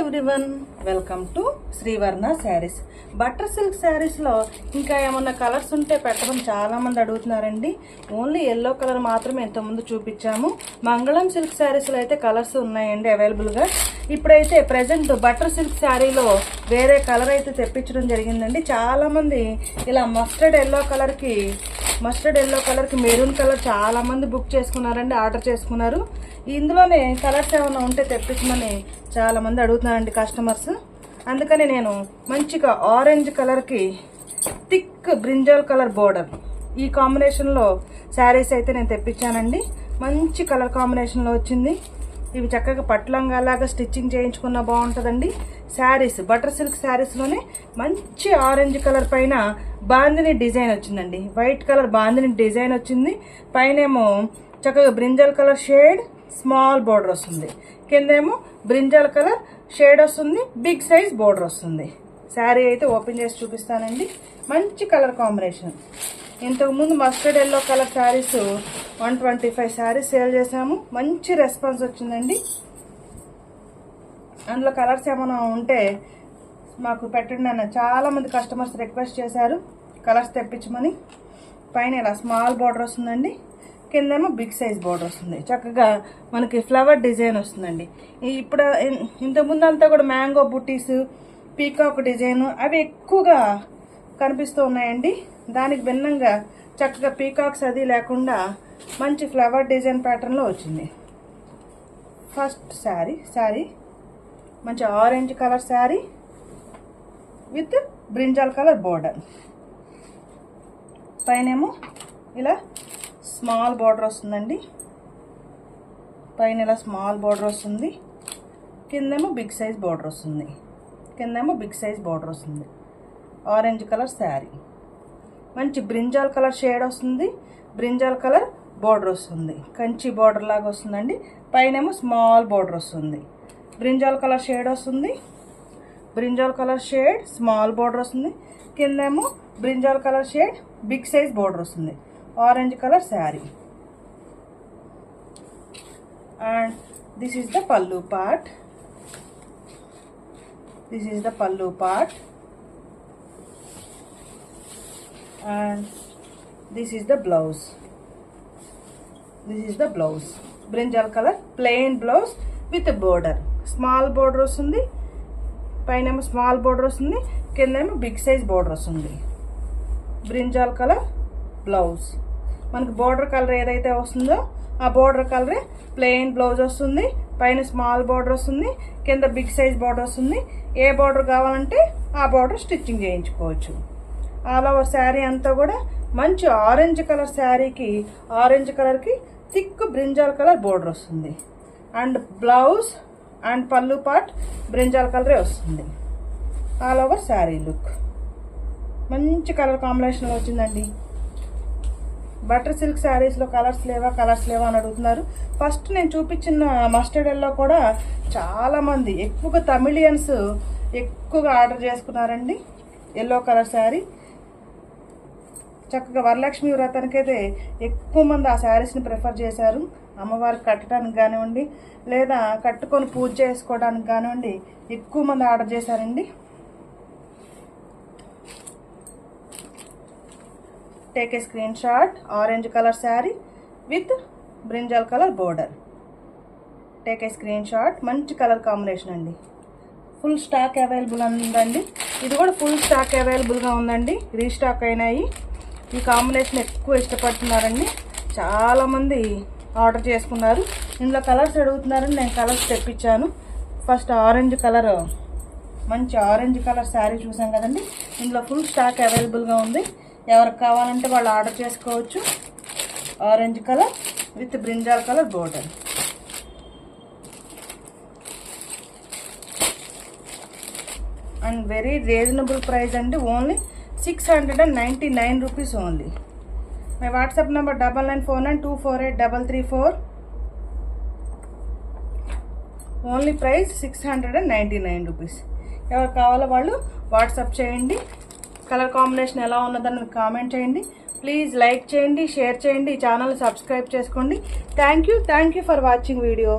Everyone, welcome to Srivarna saris. Butter silk శారీస్లో ఇంకా ఏమన్నా కలర్స్ ఉంటే పెట్టమని చాలామంది అడుగుతున్నారండి. ఓన్లీ ఎల్లో కలర్ మాత్రమే ఇంతకుముందు చూపించాము. మంగళం సిల్క్ శారీస్లో అయితే కలర్స్ ఉన్నాయండి అవైలబుల్గా. ఇప్పుడైతే ప్రజెంట్ బటర్ సిల్క్ శారీలో వేరే కలర్ అయితే తెప్పించడం జరిగిందండి. చాలామంది ఇలా మస్టర్డ్ ఎల్లో కలర్కి మెరూన్ కలర్ చాలామంది బుక్ చేసుకున్నారండి, ఆర్డర్ చేసుకున్నారు. ఇందులోనే కలర్స్ ఏమైనా ఉంటే తెప్పించమని చాలామంది అడుగుతున్నారండి కస్టమర్స్. అందుకని నేను మంచిగా ఆరెంజ్ కలర్కి థిక్ బ్రింజాల్ కలర్ బోర్డర్ ఈ కాంబినేషన్లో శారీస్ అయితే నేను తెప్పించానండి. మంచి కలర్ కాంబినేషన్లో వచ్చింది. ఇవి చక్కగా పట్లంగాలాగా స్టిచ్చింగ్ చేయించుకున్న బాగుంటుందండి. శారీస్ బటర్ సిల్క్ శారీస్లోనే మంచి ఆరెంజ్ కలర్ పైన బాందిని డిజైన్ వచ్చిందండి. వైట్ కలర్ బాందిని డిజైన్ వచ్చింది. పైనేమో చక్కగా brinjal colour shade small border వస్తుంది. కిందేమో బ్రింజాల్ కలర్ షేడ్ వస్తుంది, బిగ్ సైజ్ బోర్డర్ వస్తుంది. శారీ అయితే ఓపెన్ చేసి చూపిస్తానండి. మంచి కలర్ కాంబినేషన్. ఇంతకుముందు mustard yellow colour saris 125 saris sale చేసాము. మంచి రెస్పాన్స్ వచ్చిందండి. అందులో కలర్స్ ఏమైనా ఉంటే మాకు పెట్టండి అన్న చాలామంది కస్టమర్స్ రిక్వెస్ట్ చేశారు కలర్స్ తెప్పించమని. పైన ఇలా స్మాల్ బోర్డర్ వస్తుందండి, కిందేమో బిగ్ సైజ్ బోర్డర్ వస్తుంది. చక్కగా మనకి ఫ్లవర్ డిజైన్ వస్తుందండి. ఇప్పుడు ఇంతకుముందు అంతా కూడా మ్యాంగో బుట్టీస్, పీకాక్ డిజైన్ అవి ఎక్కువగా కనిపిస్తూ ఉన్నాయండి. దానికి భిన్నంగా చక్కగా పీకాక్స్ అది లేకుండా మంచి ఫ్లవర్ డిజైన్ ప్యాటర్న్లో వచ్చింది. ఫస్ట్ శారీ మంచి orange colour sari with brinjal colour border. పైనేమో ఇలా స్మాల్ బోర్డర్ వస్తుందండి. పైన ఇలా స్మాల్ బోర్డర్ వస్తుంది, కిందేమో బిగ్ సైజ్ బోర్డర్ వస్తుంది. Orange colour sari. మంచి బ్రింజాల్ కలర్ షేడ్ వస్తుంది, బ్రింజాల్ కలర్ బోర్డర్ వస్తుంది. కంచి బోర్డర్ లాగా వస్తుందండి. పైనేమో స్మాల్ బోర్డర్ వస్తుంది. బ్రింజాల్ కలర్ షేడ్ వస్తుంది, brinjal colour shade small border వస్తుంది. కిందేమో brinjal colour shade big size border వస్తుంది. Orange colour sari. And this is the పల్లు part. And this is the blouse. Brinjal color plain blouse with a border. Small border వస్తుంది, పైనేమో small border వస్తుంది, కిందేమో big size border వస్తుంది. Brinjal colour blouse. మనకి border colour ఏదైతే వస్తుందో ఆ border కలరే ప్లెయిన్ బ్లౌజ్ వస్తుంది. పైన స్మాల్ బోర్డర్ వస్తుంది, కింద బిగ్ సైజ్ బోర్డర్ వస్తుంది. ఏ బోర్డర్ కావాలంటే ఆ బోర్డర్ స్టిచ్చింగ్ చేయించుకోవచ్చు. ఆల్ ఓవర్ శారీ అంతా కూడా మంచి ఆరెంజ్ కలర్ శారీకి ఆరెంజ్ కలర్కి థిక్ బ్రింజాల్ కలర్ బోర్డర్ వస్తుంది. అండ్ బ్లౌజ్ అండ్ పల్లు పార్ట్ బ్రింజాల్ కలరే వస్తుంది. ఆల్ ఓవర్ శారీ లుక్ మంచి కలర్ కాంబినేషన్లో వచ్చిందండి. బటర్ సిల్క్ శారీస్లో కలర్స్ లేవా అని అడుగుతున్నారు. ఫస్ట్ నేను చూపించిన మస్టర్డ్ ఎల్లో కూడా చాలామంది ఎక్కువగా తమిళియన్స్ ఎక్కువగా ఆర్డర్ చేసుకున్నారండి. ఎల్లో కలర్ శారీ చక్కగా వరలక్ష్మి వ్రతానికైతే ఎక్కువ మంది ఆ శారీస్ని ప్రిఫర్ చేశారు. అమ్మవారికి కట్టడానికి కానివ్వండి, లేదా కట్టుకొని పూజ చేసుకోవడానికి కానివ్వండి, ఎక్కువ మంది ఆర్డర్ చేశారండి. Take a screen shot. Orange colour sari with brinjal colour border. Take a screen shot. మంచి కలర్ కాంబినేషన్ అండి. ఫుల్ స్టాక్ అవైలబుల్ ఉందండి. ఇది కూడా ఫుల్ స్టాక్ అవైలబుల్గా ఉందండి. రీస్టాక్ అయినాయి. ఈ కాంబినేషన్ ఎక్కువ ఇష్టపడుతున్నారండి. చాలామంది ఆర్డర్ చేసుకున్నారు. ఇందులో కలర్స్ అడుగుతున్నారని నేను కలర్స్ తెప్పించాను. ఫస్ట్ ఆరెంజ్ కలర్, మంచి ఆరెంజ్ కలర్ శారీ చూసాం కదండి. ఇందులో ఫుల్ స్టాక్ అవైలబుల్గా ఉంది. ఎవరికి కావాలంటే వాళ్ళు ఆర్డర్ చేసుకోవచ్చు. Orange colour with brinjal colour border. And very reasonable price అండి. Only 699 rupees only. My WhatsApp number 9949248334. Only price 699 rupees. ఎవరు కావాలో వాళ్ళు వాట్సాప్ చేయండి. కలర్ కాంబినేషన్ ఎలా ఉన్నదని కామెంట్ చేయండి. ప్లీజ్ లైక్ చేయండి, షేర్ చేయండి, ఈ ఛానల్ సబ్స్క్రైబ్ చేసుకోండి. Thank you for watching video.